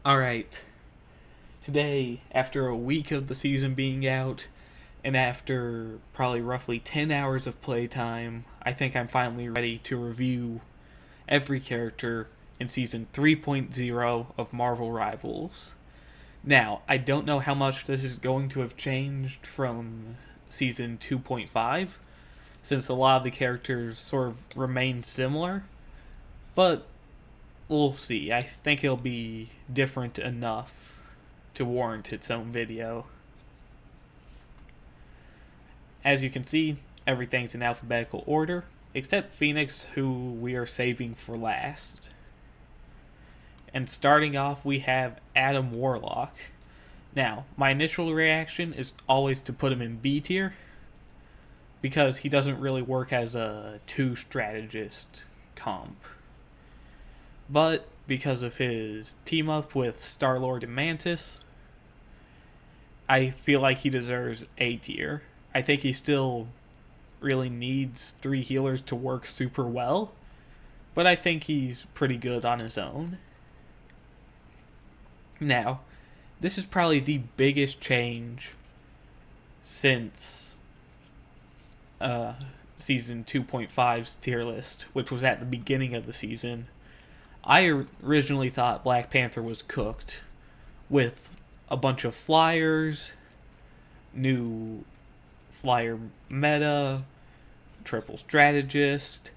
Alright, today, after a week of the season being out, and after probably roughly 10 hours of playtime, I think I'm finally ready to review every character in Season 3.0 of Marvel Rivals. Now, I don't know how much this is going to have changed from Season 2.5, since a lot of the characters sort of remain similar, but we'll see. I think it'll be different enough to warrant its own video. As you can see, everything's in alphabetical order, except Phoenix, who we are saving for last. And starting off, we have Adam Warlock. Now, my initial reaction is always to put him in B tier, because he doesn't really work as a 2 strategist comp. But because of his team up with Star-Lord and Mantis, I feel like he deserves A tier. I think he still really needs 3 healers to work super well, but I think he's pretty good on his own. Now, this is probably the biggest change since Season 2.5's tier list, which was at the beginning of the season. I originally thought Black Panther was cooked, with a bunch of flyers, new flyer meta, triple strategist.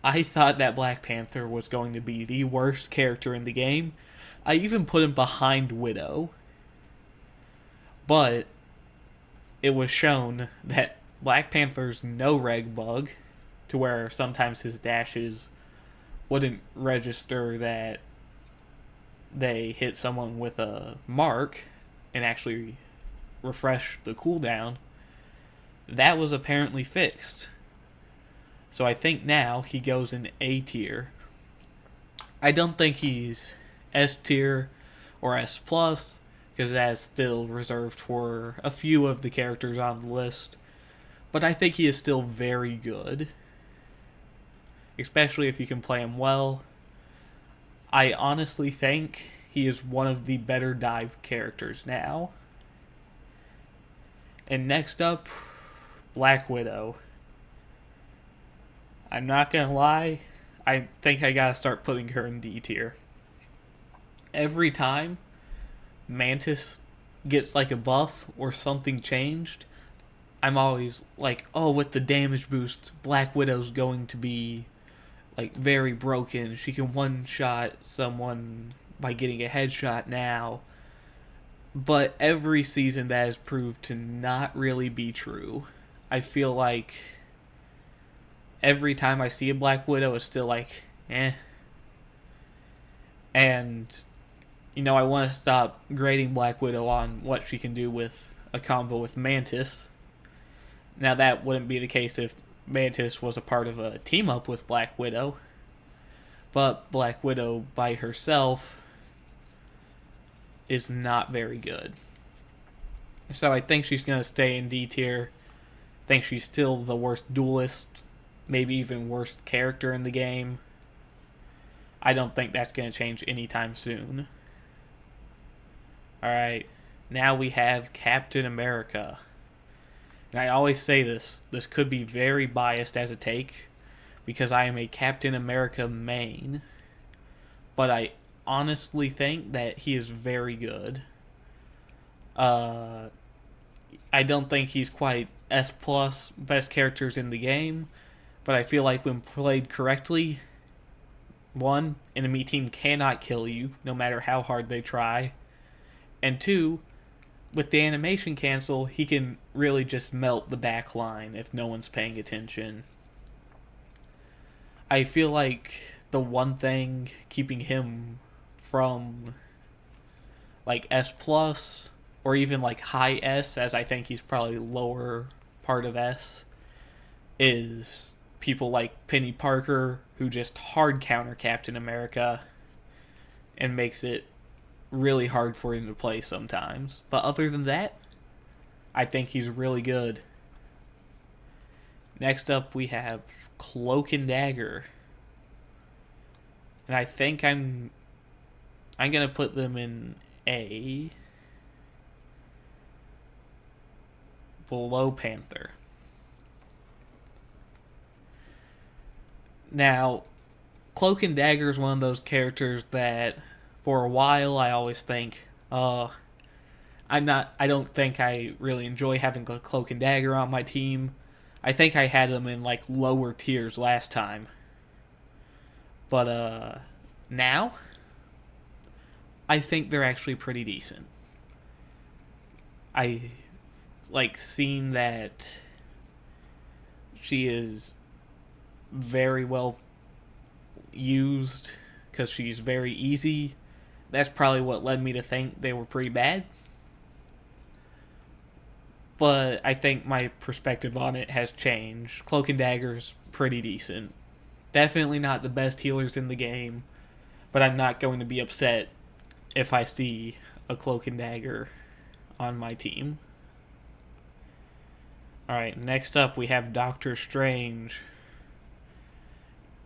I thought that Black Panther was going to be the worst character in the game. I even put him behind Widow. But it was shown that Black Panther's no reg bug, to where sometimes his dashes wouldn't register that they hit someone with a mark and actually refresh the cooldown. That was apparently fixed. So I think now he goes in A tier. I don't think he's S tier or S plus, because that's still reserved for a few of the characters on the list. But I think he is still very good, especially if you can play him well. I honestly think he is one of the better dive characters now. And next up, Black Widow. I'm not gonna lie, I think I gotta start putting her in D tier. Every time Mantis gets like a buff or something changed, I'm always like, oh, with the damage boost, Black Widow's going to be like very broken. She can one-shot someone by getting a headshot now. But every season that has proved to not really be true. I feel like every time I see a Black Widow, it's still like, eh. And, I want to stop grading Black Widow on what she can do with a combo with Mantis. Now, that wouldn't be the case if Mantis was a part of a team up with Black Widow. But Black Widow by herself is not very good. So I think she's going to stay in D tier. I think she's still the worst duelist, maybe even worst character in the game. I don't think that's going to change anytime soon. Alright, now we have Captain America. And I always say this could be very biased as a take, because I am a Captain America main. But I honestly think that he is very good. I don't think he's quite S plus best characters in the game, but I feel like when played correctly, one, enemy team cannot kill you no matter how hard they try, and two, with the animation cancel, he can really just melt the back line if no one's paying attention. I feel like the one thing keeping him from like S plus or even like high S, as I think he's probably lower part of S, is people like Penny Parker, who just hard counter Captain America and makes it really hard for him to play sometimes. But other than that, I think he's really good. Next up, we have Cloak and Dagger. And I think I'm I'm going to put them in A, below Panther. Now, Cloak and Dagger is one of those characters that, for a while, I always think, I don't think I really enjoy having Cloak and Dagger on my team. I think I had them in like lower tiers last time. But now I think they're actually pretty decent. I like seeing that she is very well used because she's very easy. That's probably what led me to think they were pretty bad. But I think my perspective on it has changed. Cloak and Dagger's pretty decent. Definitely not the best healers in the game, but I'm not going to be upset if I see a Cloak and Dagger on my team. Alright, next up we have Doctor Strange.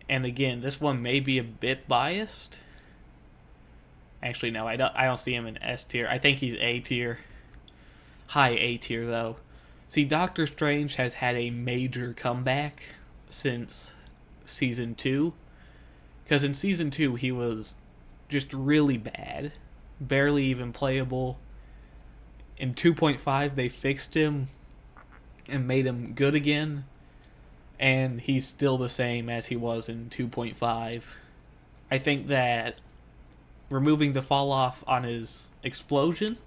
And again, this one may be a bit biased. Actually, no, I don't see him in S tier. I think he's A tier. High A tier, though. See, Doctor Strange has had a major comeback since Season 2. Because in Season 2, he was just really bad. Barely even playable. In 2.5, they fixed him and made him good again. And he's still the same as he was in 2.5. I think that removing the fall off on his explosion,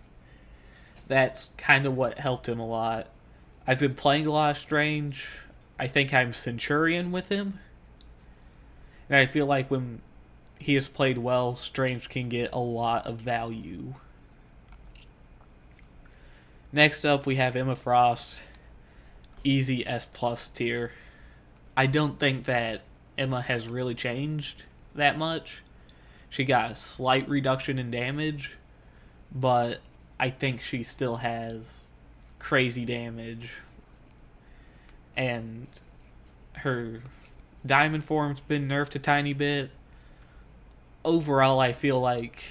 that's kind of what helped him a lot. I've been playing a lot of Strange. I think I'm Centurion with him. And I feel like when he is played well, Strange can get a lot of value. Next up, we have Emma Frost. Easy S plus tier. I don't think that Emma has really changed that much. She got a slight reduction in damage, but I think she still has crazy damage. And her diamond form's been nerfed a tiny bit. Overall, I feel like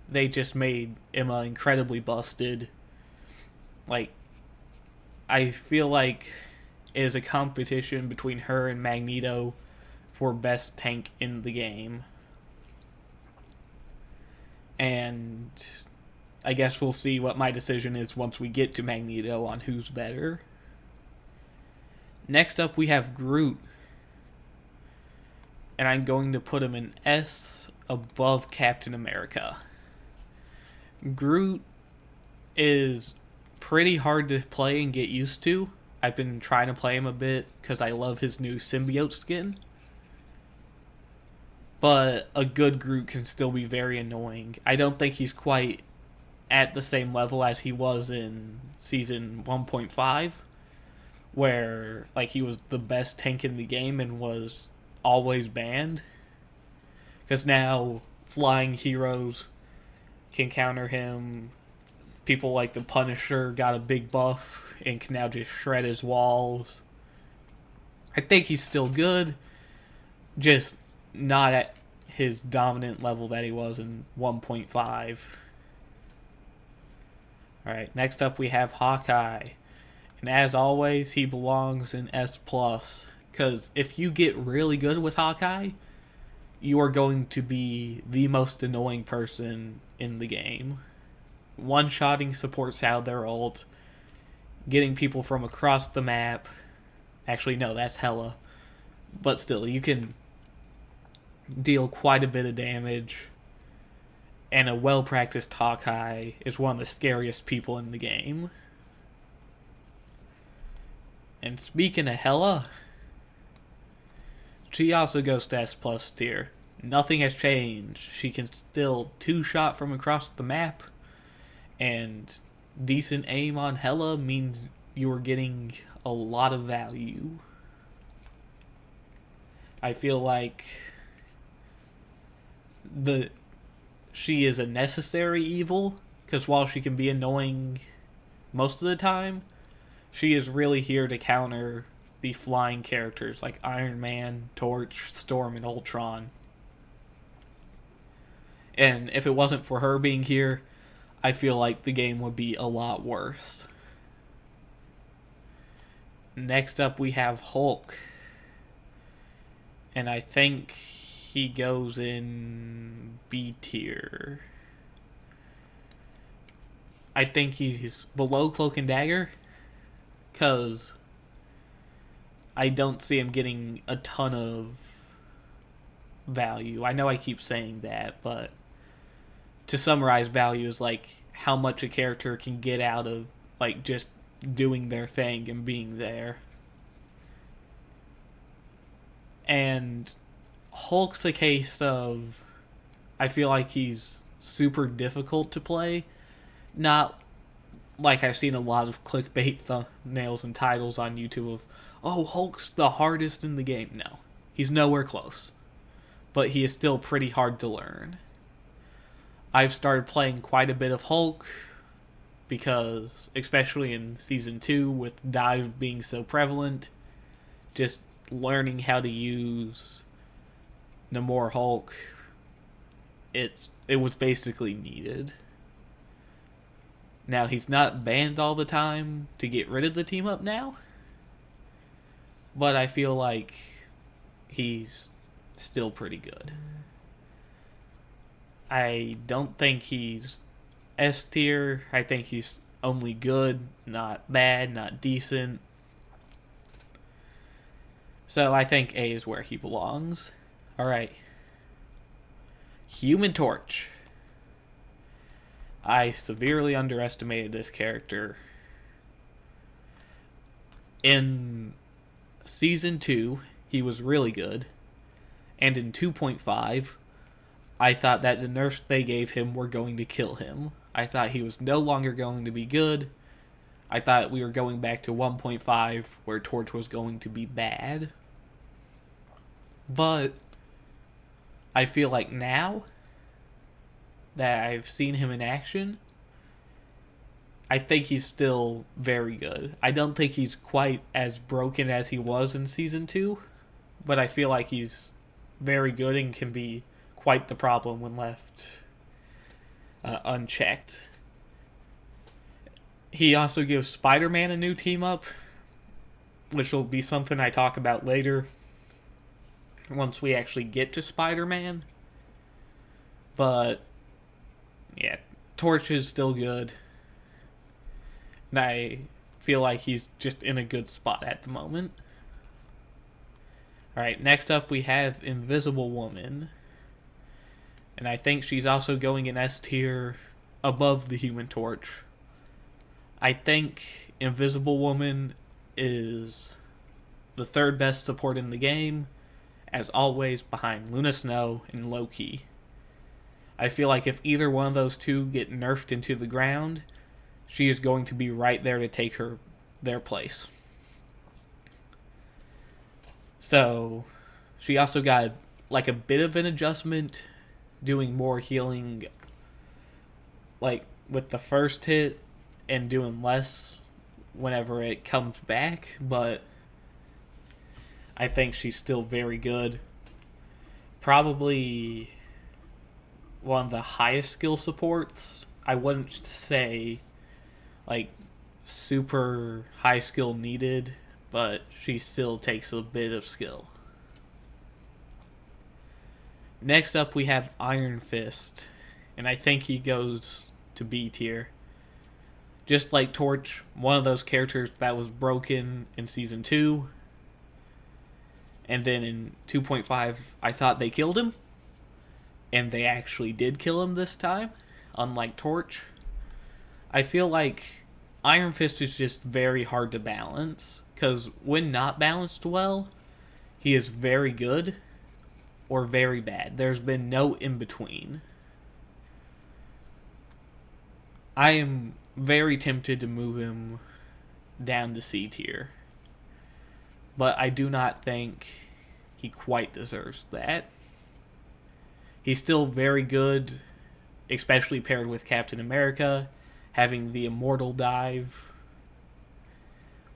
they just made Emma incredibly busted. Like, I feel like it is a competition between her and Magneto for best tank in the game. And I guess we'll see what my decision is once we get to Magneto on who's better. Next up, we have Groot. And I'm going to put him in S above Captain America. Groot is pretty hard to play and get used to. I've been trying to play him a bit because I love his new symbiote skin. But a good Groot can still be very annoying. I don't think he's quite at the same level as he was in Season 1.5, where like he was the best tank in the game and was always banned. Because now flying heroes can counter him. People like the Punisher got a big buff and can now just shred his walls. I think he's still good, just not at his dominant level that he was in 1.5. Alright, next up we have Hawkeye. And as always, he belongs in S+. Because if you get really good with Hawkeye, you are going to be the most annoying person in the game. One-shotting supports out their ult, getting people from across the map. Actually, no, that's Hela. But still, you can deal quite a bit of damage. And a well-practiced Hawkeye is one of the scariest people in the game. And speaking of Hela, she also goes to S+ tier. Nothing has changed. She can still two-shot from across the map. And decent aim on Hela means you are getting a lot of value. I feel like she is a necessary evil, because while she can be annoying most of the time, she is really here to counter the flying characters like Iron Man, Torch, Storm, and Ultron. And if it wasn't for her being here, I feel like the game would be a lot worse. Next up, we have Hulk. And I think he goes in B tier. I think he's below Cloak and Dagger, because I don't see him getting a ton of value. I know I keep saying that, but to summarize, value is like how much a character can get out of like just doing their thing and being there. And Hulk's a case of, I feel like he's super difficult to play. Not like I've seen a lot of clickbait thumbnails and titles on YouTube of, oh, Hulk's the hardest in the game. No, he's nowhere close. But he is still pretty hard to learn. I've started playing quite a bit of Hulk because, especially in Season 2, with dive being so prevalent, just learning how to use Namor Hulk, it was basically needed. Now, he's not banned all the time to get rid of the team up now, but I feel like he's still pretty good. I don't think he's S tier. I think he's only good, not bad, not decent. So I think A is where he belongs. Alright. Human Torch. I severely underestimated this character. In Season 2, he was really good. And in 2.5, I thought that the nerfs they gave him were going to kill him. I thought he was no longer going to be good. I thought we were going back to 1.5, where Torch was going to be bad. But I feel like now that I've seen him in action, I think he's still very good. I don't think he's quite as broken as he was in Season 2, but I feel like he's very good and can be quite the problem when left unchecked. He also gives Spider-Man a new team-up, which will be something I talk about later once we actually get to Spider-Man. But yeah, Torch is still good. And I feel like he's just in a good spot at the moment. Alright, next up we have Invisible Woman. And I think she's also going in S tier above the Human Torch. I think Invisible Woman is the third best support in the game, as always behind Luna Snow and Loki. I feel like if either one of those two get nerfed into the ground, she is going to be right there to take their place. So, she also got like a bit of an adjustment, doing more healing like with the first hit and doing less whenever it comes back, but I think she's still very good. Probably one of the highest skill supports. I wouldn't say like super high skill needed, but she still takes a bit of skill. Next up we have Iron Fist, and I think he goes to B tier. Just like Torch, one of those characters that was broken in Season 2, and then in 2.5 I thought they killed him, and they actually did kill him this time, unlike Torch. I feel like Iron Fist is just very hard to balance, because when not balanced well, he is very good or very bad. There's been no in-between. I am very tempted to move him down to C tier, but I do not think he quite deserves that. He's still very good, especially paired with Captain America, having the immortal dive,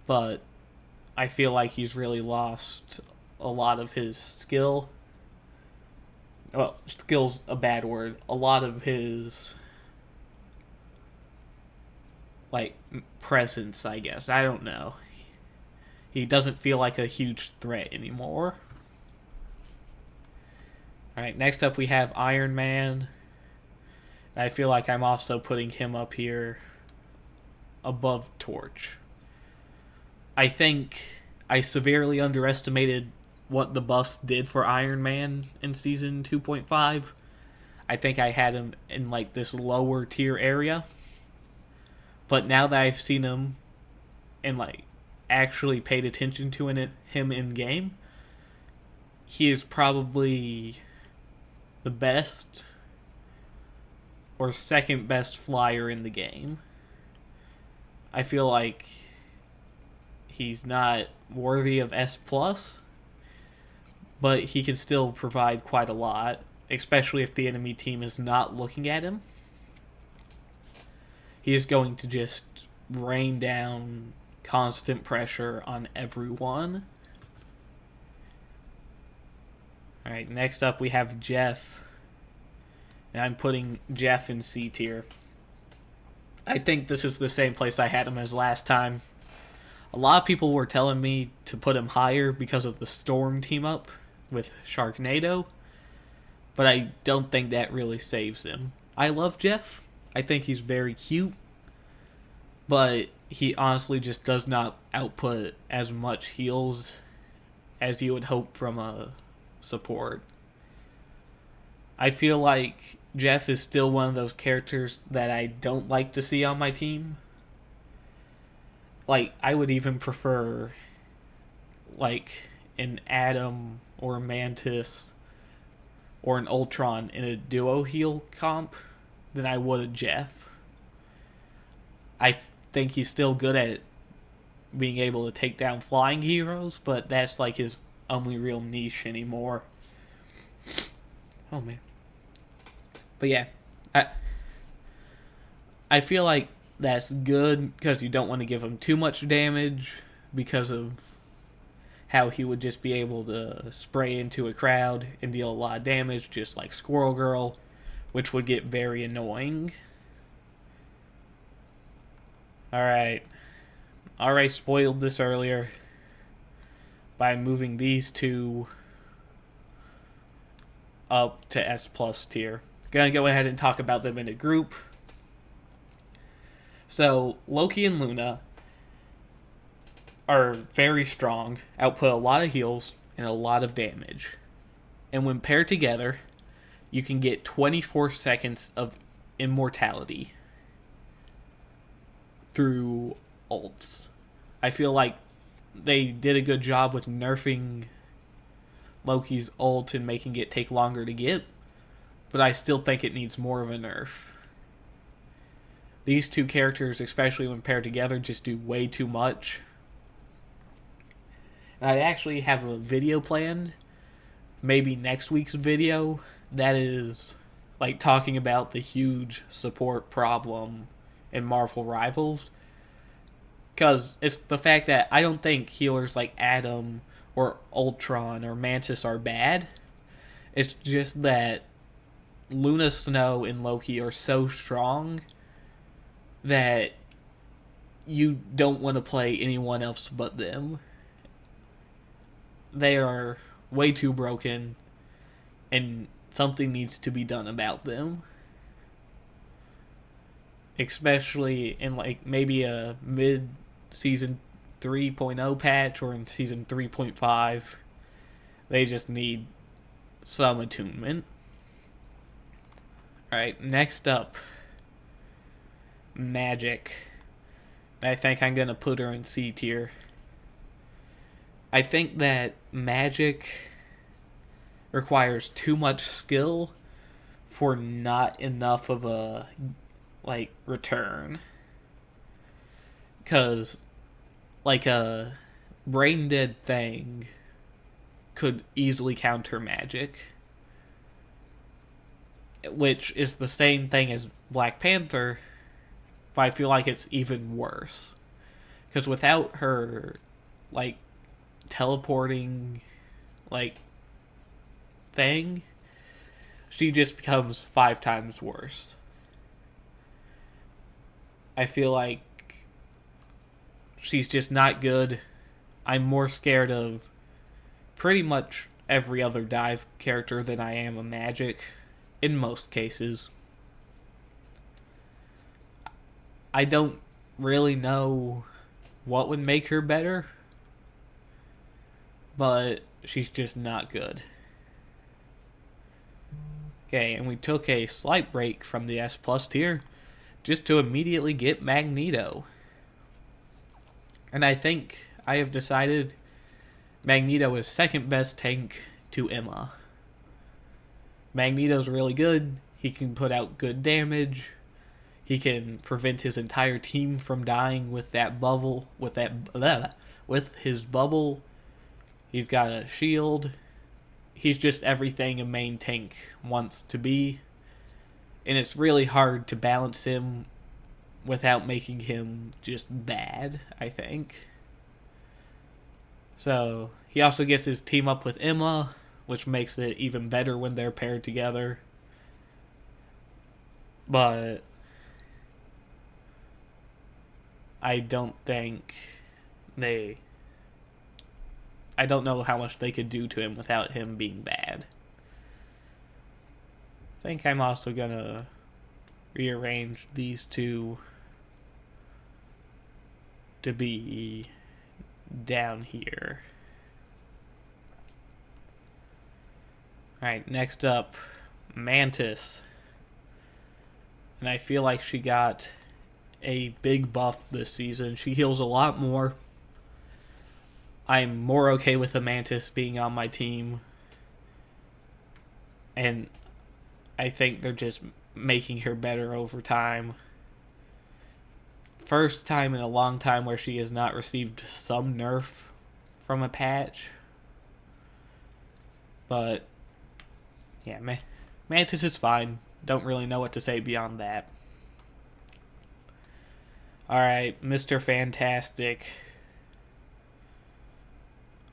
but I feel like he's really lost a lot of his skill well, skill's a bad word. A lot of his like presence, I guess. I don't know. He doesn't feel like a huge threat anymore. All right, next up we have Iron Man. I feel like I'm also putting him up here above Torch. I think I severely underestimated what the buffs did for Iron Man in season 2.5. I think I had him in like this lower tier area. But now that I've seen him and like actually paid attention to him in game, he is probably the best or second best flyer in the game. I feel like he's not worthy of S plus, but he can still provide quite a lot, especially if the enemy team is not looking at him. He is going to just rain down constant pressure on everyone. Alright, next up we have Jeff. And I'm putting Jeff in C tier. I think this is the same place I had him as last time. A lot of people were telling me to put him higher because of the Storm team up with Sharknado, but I don't think that really saves him. I love Jeff. I think he's very cute, but he honestly just does not output as much heals as you would hope from a support. I feel like Jeff is still one of those characters that I don't like to see on my team. Like, I would even prefer, like, an Atom or a Mantis or an Ultron in a duo heal comp than I would a Jeff. I think he's still good at being able to take down flying heroes, but that's like his only real niche anymore. Oh man. But yeah, I feel like that's good because you don't want to give him too much damage because of how he would just be able to spray into a crowd and deal a lot of damage, just like Squirrel Girl, which would get very annoying. Alright. Already spoiled this earlier by moving these two up to S plus tier. Gonna go ahead and talk about them in a group. So, Loki and Luna are very strong, output a lot of heals and a lot of damage. And when paired together, you can get 24 seconds of immortality through ults. I feel like they did a good job with nerfing Loki's ult and making it take longer to get, but I still think it needs more of a nerf. These two characters, especially when paired together, just do way too much. And I actually have a video planned, maybe next week's video, that is like talking about the huge support problem in Marvel Rivals. Because it's the fact that I don't think healers like Atom or Ultron or Mantis are bad. It's just that Luna, Snow, and Loki are so strong that you don't want to play anyone else but them. They are way too broken, and something needs to be done about them. Especially in like maybe a mid-season 3.0 patch or in season 3.5. They just need some attunement. Alright, next up, Magik. I think I'm going to put her in C tier. I think that Magik requires too much skill for not enough of a like return. Because like a brain dead thing could easily counter Magik, which is the same thing as Black Panther, but I feel like it's even worse. Because without her, like, teleporting, like, thing, she just becomes 5 times worse. I feel like she's just not good. I'm more scared of pretty much every other dive character than I am a magic, in most cases. I don't really know what would make her better, but she's just not good. Okay, and we took a slight break from the S plus tier just to immediately get Magneto. And I think I have decided Magneto is second best tank to Emma. Magneto's really good. He can put out good damage. He can prevent his entire team from dying with that bubble, with his bubble. He's got a shield. He's just everything a main tank wants to be. And it's really hard to balance him without making him just bad, I think. So, he also gets his team up with Emma, which makes it even better when they're paired together. But I don't think I don't know how much they could do to him without him being bad. I think I'm also gonna rearrange these two to be down here. Alright, next up, Mantis. And I feel like she got a big buff this season. She heals a lot more. I'm more okay with the Mantis being on my team. And I think they're just making her better over time. First time in a long time where she has not received some nerf from a patch. But yeah, Mantis is fine. Don't really know what to say beyond that. Alright, Mr. Fantastic.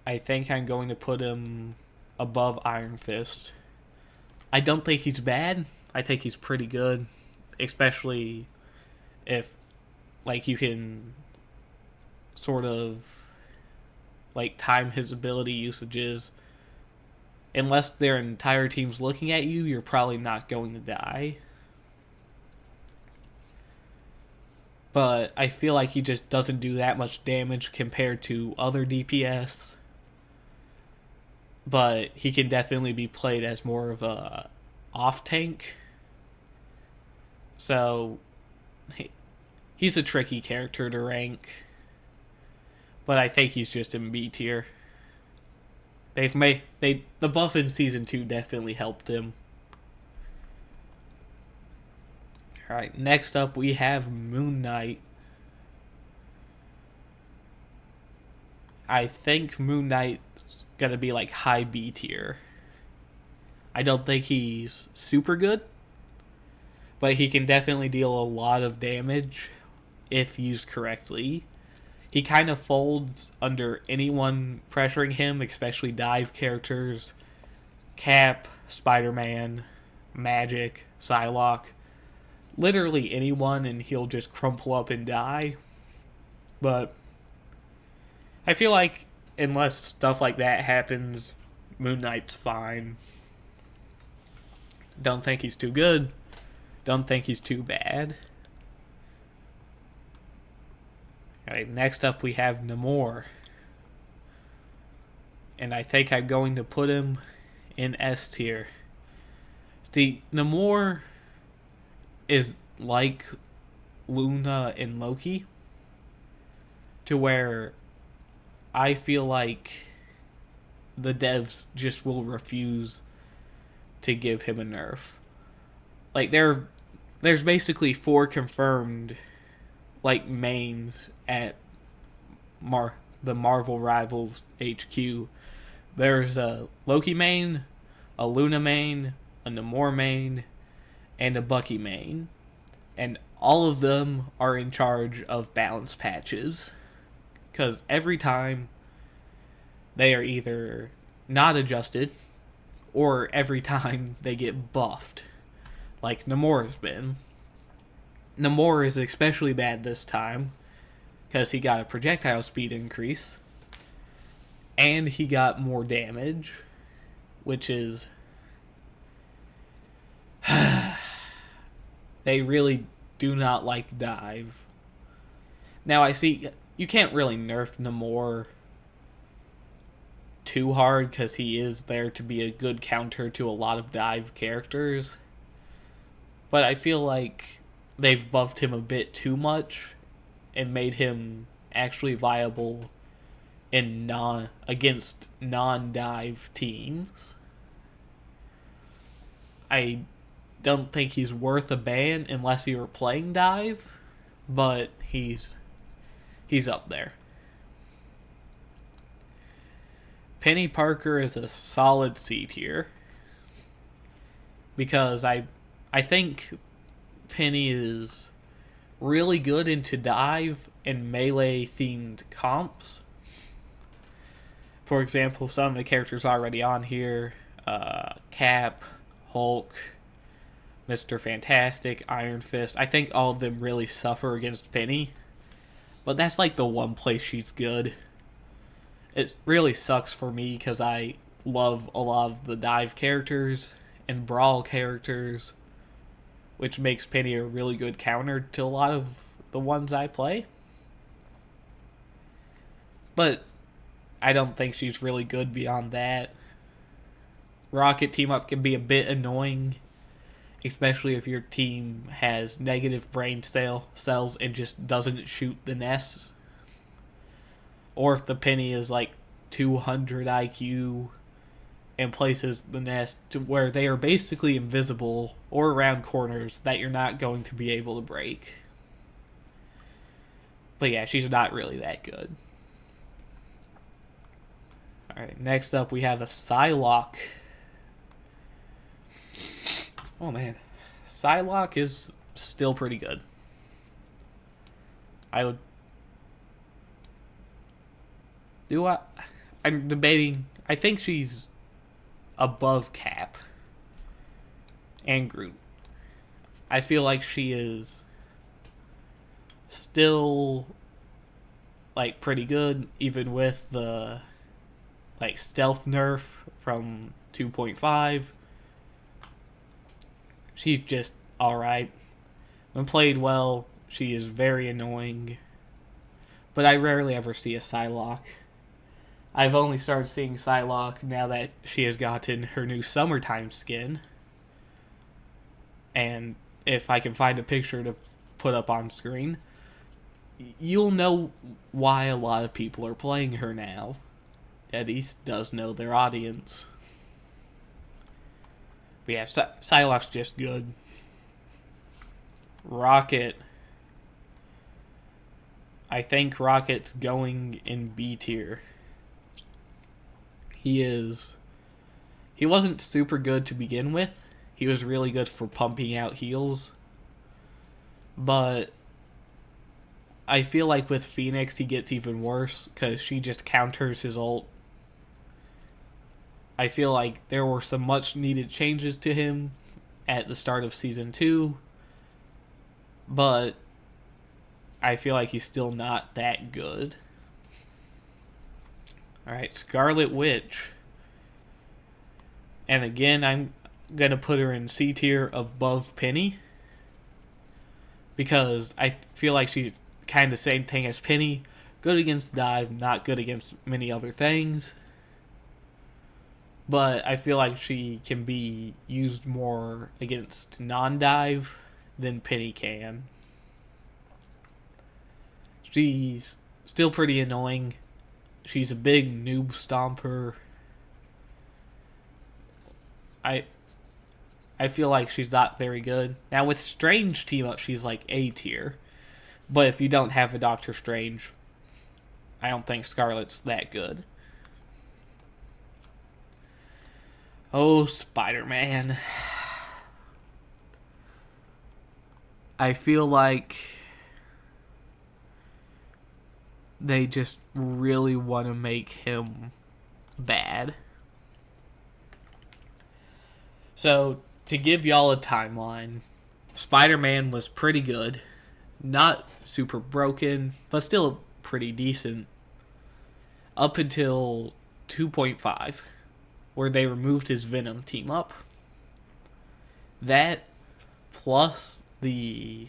I think I'm going to put him above Iron Fist. I don't think he's bad. I think he's pretty good. Especially if, like, you can sort of, like, time his ability usages. Unless their entire team's looking at you, you're probably not going to die. But I feel like he just doesn't do that much damage compared to other DPS. But he can definitely be played as more of a off tank. So he's a tricky character to rank. But I think he's just in B tier. The buff in season 2 definitely helped him. Alright, next up we have Moon Knight. I think Moon Knight's gonna be like high B tier. I don't think he's super good, but he can definitely deal a lot of damage if used correctly. He kind of folds under anyone pressuring him, especially dive characters, Cap, Spider-Man, Magic, Psylocke. Literally anyone, and he'll just crumple up and die. But I feel like unless stuff like that happens, Moon Knight's fine. Don't think he's too good. Don't think he's too bad. Alright, next up we have Namor. And I think I'm going to put him in S tier. See, Namor is like Luna and Loki, to where I feel like the devs just will refuse to give him a nerf. Like, there's basically 4 confirmed, like, mains at the Marvel Rivals HQ. There's a Loki main, a Luna main, a Namor main, and a Bucky main. And all of them are in charge of balance patches. Because every time they are either not adjusted, or every time they get buffed, like Namor's been. Namor is especially bad this time because he got a projectile speed increase and he got more damage, which is they really do not like dive. Now I see you can't really nerf Namor too hard because he is there to be a good counter to a lot of dive characters. But I feel like they've buffed him a bit too much and made him actually viable in against non-dive teams. I don't think he's worth a ban unless you were playing dive, but he's up there. Penny Parker is a solid C tier because I think Penny is really good into dive and melee themed comps. For example, some of the characters already on here, Cap, Hulk, Mr. Fantastic, Iron Fist. I think all of them really suffer against Penny, but that's like the one place she's good. It really sucks for me because I love a lot of the dive characters and brawl characters, which makes Penny a really good counter to a lot of the ones I play. But I don't think she's really good beyond that. Rocket team up can be a bit annoying, especially if your team has negative brain cells and just doesn't shoot the nests. Or if the Penny is like 200 IQ and places the nest to where they are basically invisible or around corners that you're not going to be able to break. But yeah, she's not really that good. Alright, next up we have a Psylocke. Oh man. Psylocke is still pretty good. I'm debating. I think she's above Cap and Groot. I feel like she is still like pretty good even with the like stealth nerf from 2.5. She's just alright. When played well, she is very annoying. But I rarely ever see a Psylocke. I've only started seeing Psylocke now that she has gotten her new summertime skin. And if I can find a picture to put up on screen, you'll know why a lot of people are playing her now. Eddie does know their audience. But yeah, Psylocke's just good. Rocket. I think Rocket's going in B tier. He wasn't super good to begin with. He was really good for pumping out heals. But I feel like with Phoenix he gets even worse because she just counters his ult. I feel like there were some much needed changes to him at the start of Season 2. But I feel like he's still not that good. Alright, Scarlet Witch. And again, I'm going to put her in C tier above Penny. Because I feel like she's kind of the same thing as Penny. Good against dive, not good against many other things. But I feel like she can be used more against non-dive than Penny can. She's still pretty annoying. She's a big noob stomper. I feel like she's not very good. Now with Strange team up, she's like A tier. But if you don't have a Doctor Strange, I don't think Scarlet's that good. Oh, Spider-Man. I feel like they just really want to make him bad. So, to give y'all a timeline, Spider-Man was pretty good. Not super broken, but still pretty decent. Up until 2.5, where they removed his Venom team up. That plus the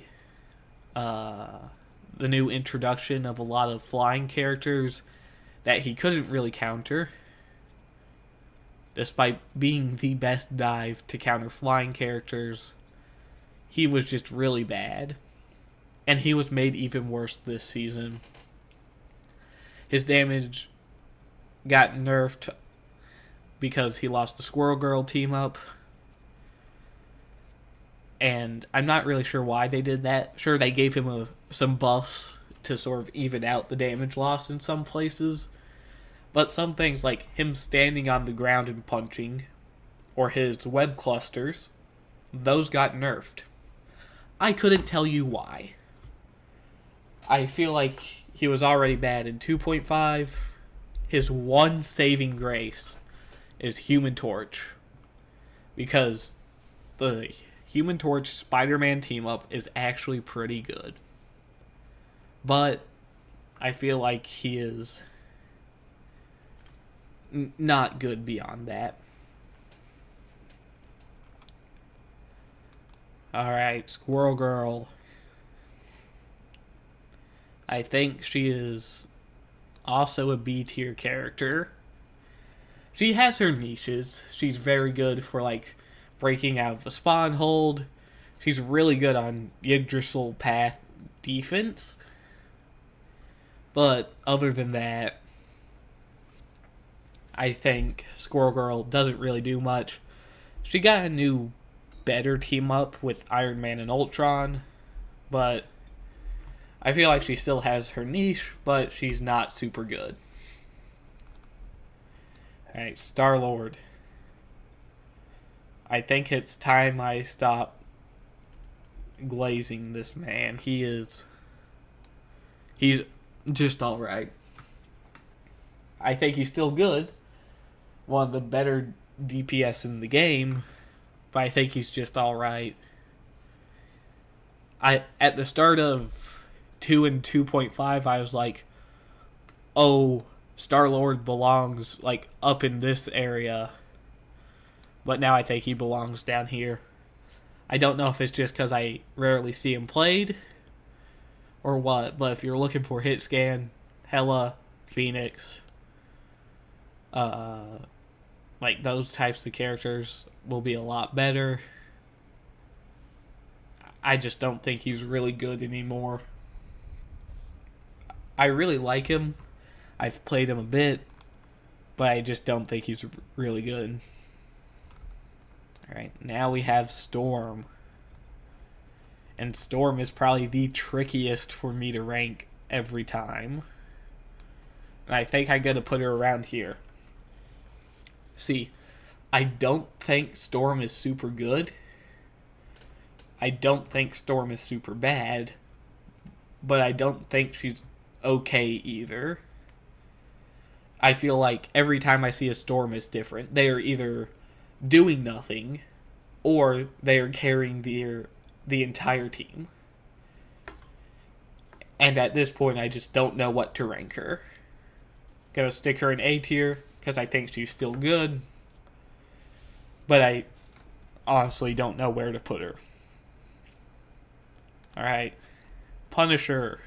new introduction of a lot of flying characters that he couldn't really counter, despite being the best dive to counter flying characters. He was just really bad, and he was made even worse this season. His damage got nerfed because he lost the Squirrel Girl team up, and I'm not really sure why they did that. Sure, they gave him some buffs to sort of even out the damage loss in some places, but some things like him standing on the ground and punching, or his web clusters, those got nerfed. I couldn't tell you why. I feel like he was already bad in 2.5. His one saving grace is Human Torch, because the Human Torch Spider-Man team up is actually pretty good. But I feel like he is not good beyond that. Alright, Squirrel Girl. I think she is also a B tier character. She has her niches. She's very good for like breaking out of a spawn hold. She's really good on Yggdrasil path defense. But other than that, I think Squirrel Girl doesn't really do much. She got a new, better team up with Iron Man and Ultron, but I feel like she still has her niche, but she's not super good. Alright, Star-Lord. I think it's time I stop glazing this man. He's just alright. I think he's still good. One of the better DPS in the game, but I think he's just alright. At the start of 2 and 2.5, I was like, oh, Star-Lord belongs like up in this area. But now I think he belongs down here. I don't know if it's just because I rarely see him played or what, but if you're looking for hit scan, Hela, Phoenix, like those types of characters will be a lot better. I just don't think he's really good anymore. I really like him. I've played him a bit, but I just don't think he's really good. Alright, now we have Storm. And Storm is probably the trickiest for me to rank every time. And I think I gotta put her around here. See, I don't think Storm is super good. I don't think Storm is super bad. But I don't think she's okay either. I feel like every time I see a Storm is different. They are either doing nothing, or they are carrying the entire team. And at this point, I just don't know what to rank her. Gonna stick her in A tier, because I think she's still good. But I honestly don't know where to put her. Alright. Punisher.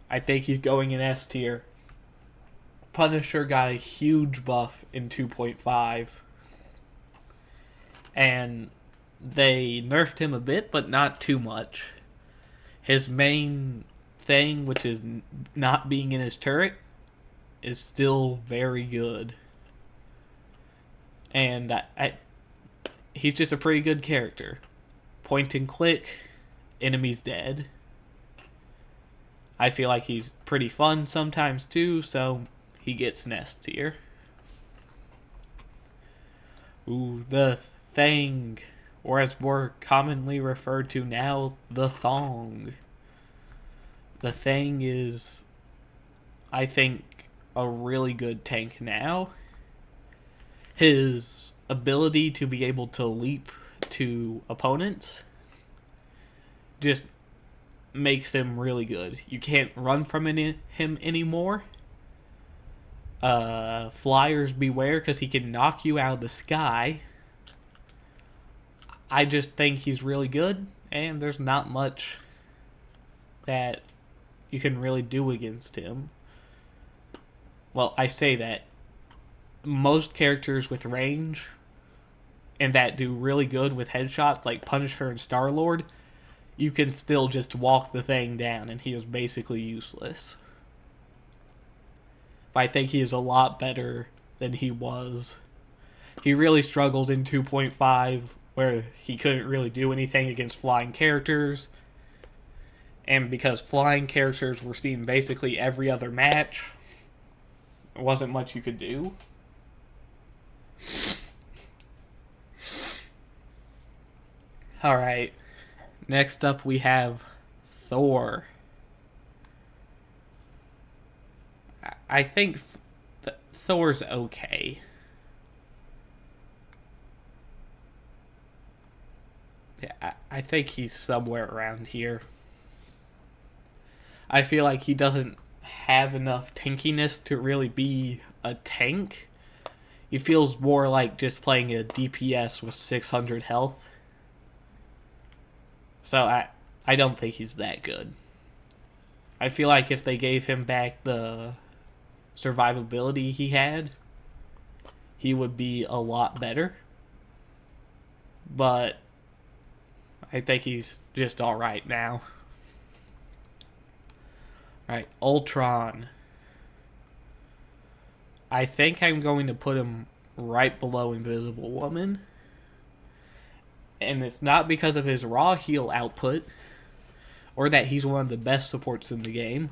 I think he's going in S tier. Punisher got a huge buff in 2.5. And they nerfed him a bit, but not too much. His main thing, which is not being in his turret, is still very good. And he's just a pretty good character. Point and click, enemy's dead. I feel like he's pretty fun sometimes too, so he gets Nest tier. Ooh, the Thing, or as more commonly referred to now, the Thong. The Thing is, I think, a really good tank now. His ability to be able to leap to opponents just makes him really good. You can't run from him anymore. Flyers beware, because he can knock you out of the sky. I just think he's really good, and there's not much that you can really do against him. Well, I say that. Most characters with range and that do really good with headshots, like Punisher and Star-Lord, you can still just walk the thing down, and he is basically useless. But I think he is a lot better than he was. He really struggled in 2.5, where he couldn't really do anything against flying characters. And because flying characters were seen basically every other match, there wasn't much you could do. Alright, next up we have Thor. I think Thor's okay. Yeah, I think he's somewhere around here. I feel like he doesn't have enough tankiness to really be a tank. He feels more like just playing a DPS with 600 health. So I don't think he's that good. I feel like if they gave him back the survivability he had, he would be a lot better. But I think he's just alright now. Alright, Ultron. I think I'm going to put him right below Invisible Woman. And it's not because of his raw heal output, or that he's one of the best supports in the game.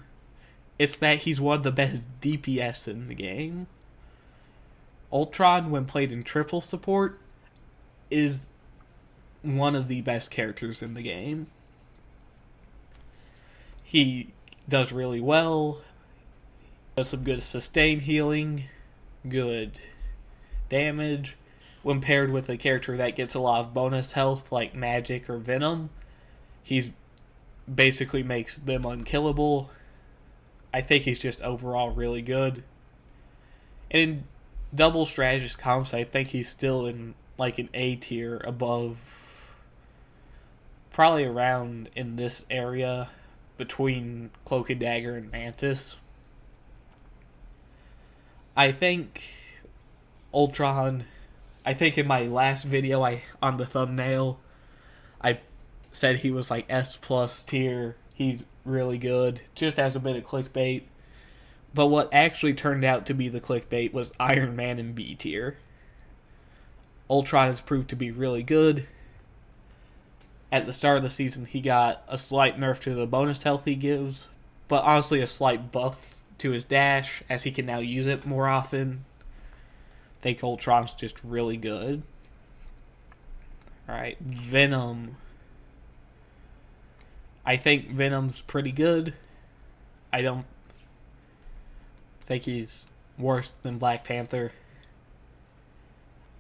It's that he's one of the best DPS in the game. Ultron, when played in triple support, is one of the best characters in the game. He does really well, does some good sustain healing, good damage. When paired with a character that gets a lot of bonus health like Magic or Venom, he's basically makes them unkillable. I think he's just overall really good. And in double strategist comps, I think he's still in like an A tier above, probably around in this area between Cloak and Dagger and Mantis. I think Ultron, I think in my last video on the thumbnail, I said he was like S plus tier. He's really good, just as a bit of clickbait. But what actually turned out to be the clickbait was Iron Man in B tier. Ultron has proved to be really good. At the start of the season, he got a slight nerf to the bonus health he gives, but honestly a slight buff to his dash, as he can now use it more often. I think Ultron's just really good. Alright, Venom. I think Venom's pretty good. I don't think he's worse than Black Panther.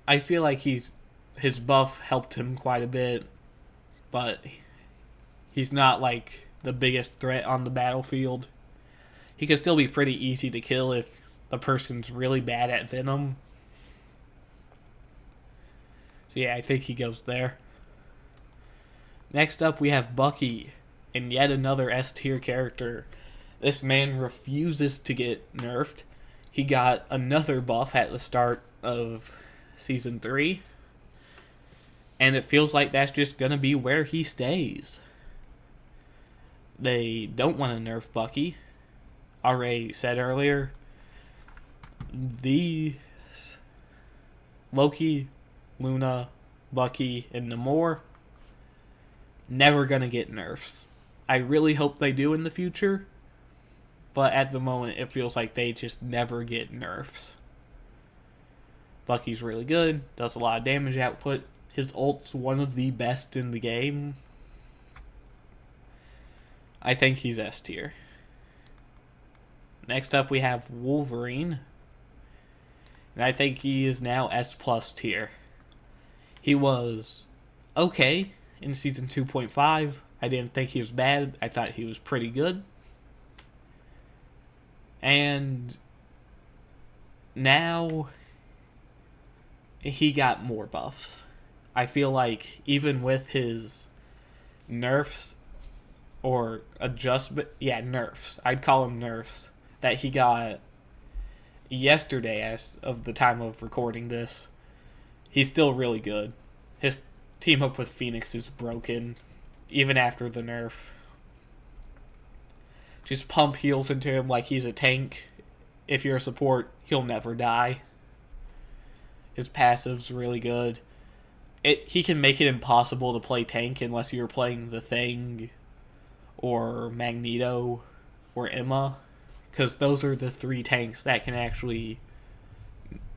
I feel like his buff helped him quite a bit, but he's not like the biggest threat on the battlefield. He can still be pretty easy to kill if the person's really bad at Venom. So yeah, I think he goes there. Next up we have Bucky, and yet another S tier character. This man refuses to get nerfed. He got another buff at the start of Season 3. And it feels like that's just going to be where he stays. They don't want to nerf Bucky. Already said earlier, the Loki, Luna, Bucky, and Namor never going to get nerfs. I really hope they do in the future, but at the moment it feels like they just never get nerfs. Bucky's really good, does a lot of damage output. His ult's one of the best in the game. I think he's S tier. Next up we have Wolverine, and I think he is now S plus tier. He was okay in season 2.5. I didn't think he was bad. I thought he was pretty good. And now he got more buffs. I feel like even with his nerfs or adjustment, yeah, nerfs. I'd call them nerfs that he got yesterday as of the time of recording this. He's still really good. His team up with Phoenix is broken even after the nerf. Just pump heals into him like he's a tank. If you're a support, he'll never die. His passive's really good. He can make it impossible to play tank unless you're playing the Thing or Magneto or Emma, because those are the three tanks that can actually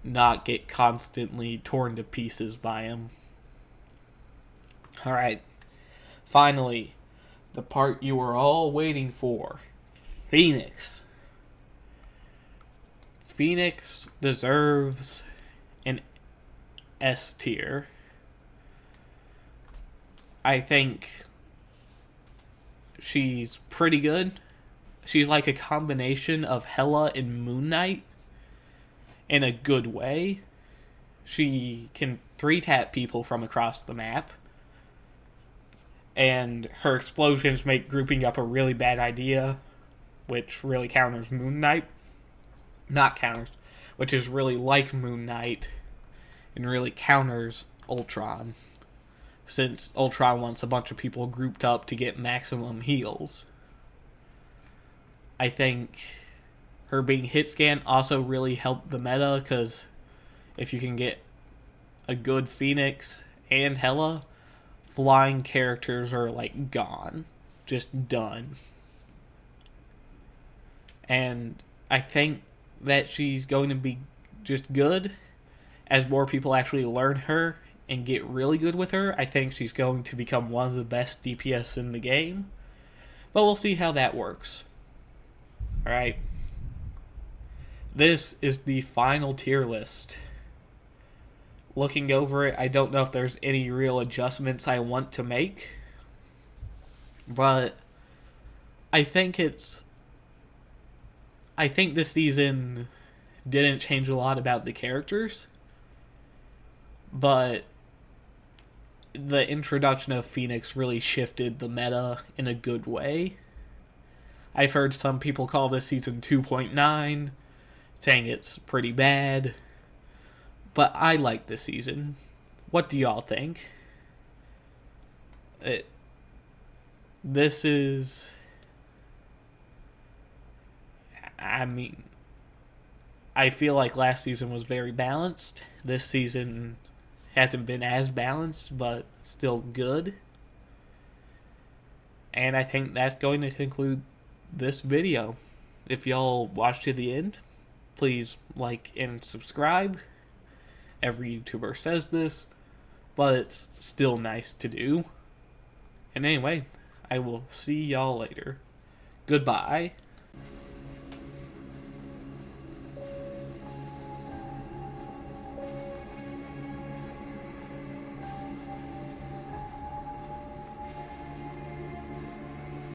not get constantly torn to pieces by him. Alright, finally, the part you were all waiting for. Phoenix. Phoenix deserves an S tier. I think she's pretty good. She's like a combination of Hela and Moon Knight in a good way. She can 3-tap people from across the map. And her explosions make grouping up a really bad idea, which really counters Moon Knight. Not counters, which is really like Moon Knight and really counters Ultron, since Ultron wants a bunch of people grouped up to get maximum heals. I think her being hit scan also really helped the meta, because if you can get a good Phoenix and Hela, flying characters are like gone. Just done. And I think that she's going to be just good as more people actually learn her and get really good with her. I think she's going to become one of the best DPS in the game. But we'll see how that works. Alright. This is the final tier list. Looking over it, I don't know if there's any real adjustments I want to make. But I think this season didn't change a lot about the characters, but the introduction of Phoenix really shifted the meta in a good way. I've heard some people call this season 2.9, saying it's pretty bad, but I like this season. What do y'all think? This is... I mean, I feel like last season was very balanced. This season hasn't been as balanced, but still good. And I think that's going to conclude this video. If y'all watched to the end, please like and subscribe. Every YouTuber says this, but it's still nice to do. And anyway, I will see y'all later. Goodbye.